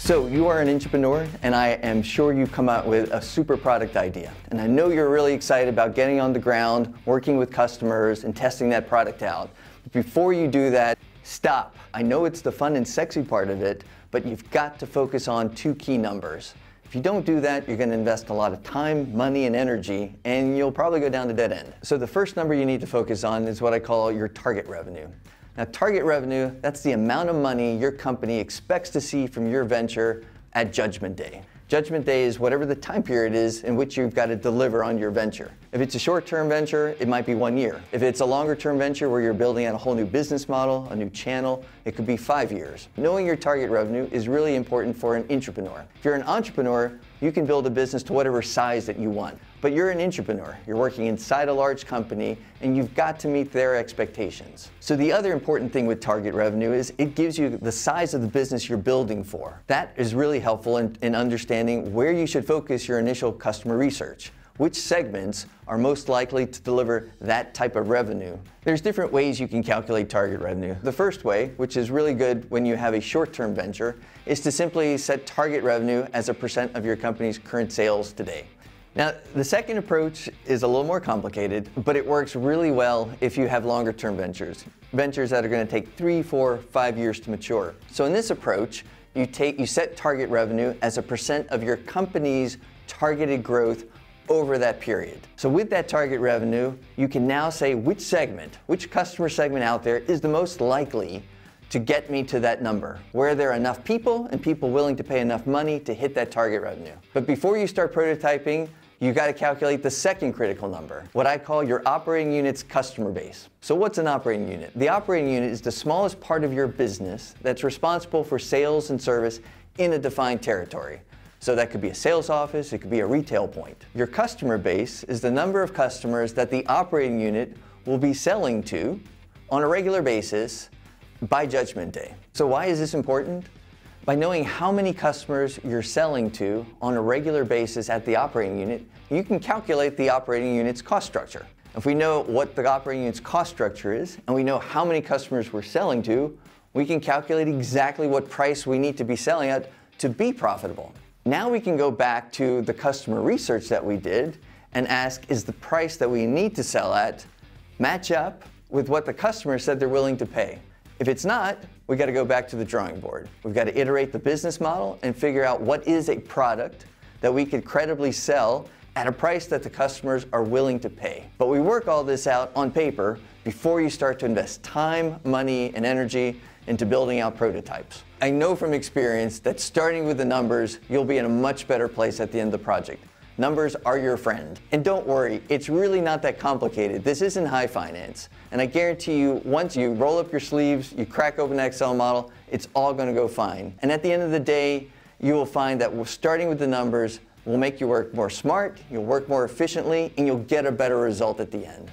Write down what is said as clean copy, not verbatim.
So you are an entrepreneur, and I am sure you've come out with a super product idea. And I know you're really excited about getting on the ground, working with customers, and testing that product out. But before you do that, stop. I know it's the fun and sexy part of it, but you've got to focus on two key numbers. If you don't do that, you're going to invest a lot of time, money, and energy, and you'll probably go down the dead end. So the first number you need to focus on is what I call your target revenue. Now, target revenue, that's the amount of money your company expects to see from your venture at Judgment Day. Judgment Day is whatever the time period is in which you've got to deliver on your venture. If it's a short-term venture, it might be 1 year. If it's a longer-term venture where you're building out a whole new business model, a new channel, it could be 5 years. Knowing your target revenue is really important for an entrepreneur. If you're an entrepreneur, you can build a business to whatever size that you want. But you're an entrepreneur. You're working inside a large company, and you've got to meet their expectations. So the other important thing with target revenue is it gives you the size of the business you're building for. That is really helpful in understanding where you should focus your initial customer research. Which segments are most likely to deliver that type of revenue? There's different ways you can calculate target revenue. The first way, which is really good when you have a short-term venture, is to simply set target revenue as a % of your company's current sales today. Now, the second approach is a little more complicated, but it works really well if you have longer-term ventures that are going to take 3, 4, 5 years to mature. So in this approach, you set target revenue as a % of your company's targeted growth over that period. So with that target revenue, you can now say which customer segment out there is the most likely to get me to that number, where there are enough people and people willing to pay enough money to hit that target revenue. But before you start prototyping, you got to calculate the second critical number, what I call your operating unit's customer base. So what's an operating unit? The operating unit is the smallest part of your business that's responsible for sales and service in a defined territory. So that could be a sales office, it could be a retail point. Your customer base is the number of customers that the operating unit will be selling to on a regular basis by Judgment Day. So why is this important? By knowing how many customers you're selling to on a regular basis at the operating unit, you can calculate the operating unit's cost structure. If we know what the operating unit's cost structure is, and we know how many customers we're selling to, we can calculate exactly what price we need to be selling at to be profitable. Now we can go back to the customer research that we did and ask, is the price that we need to sell at match up with what the customer said they're willing to pay? If it's not, we got to go back to the drawing board. We've got to iterate the business model and figure out what is a product that we could credibly sell at a price that the customers are willing to pay. But we work all this out on paper before you start to invest time, money, and energy into building out prototypes. I know from experience that starting with the numbers, you'll be in a much better place at the end of the project. Numbers are your friend. And don't worry, it's really not that complicated. This isn't high finance. And I guarantee you, once you roll up your sleeves, you crack open an Excel model, it's all going to go fine. And at the end of the day, you will find that starting with the numbers will make you work more smart, you'll work more efficiently, and you'll get a better result at the end.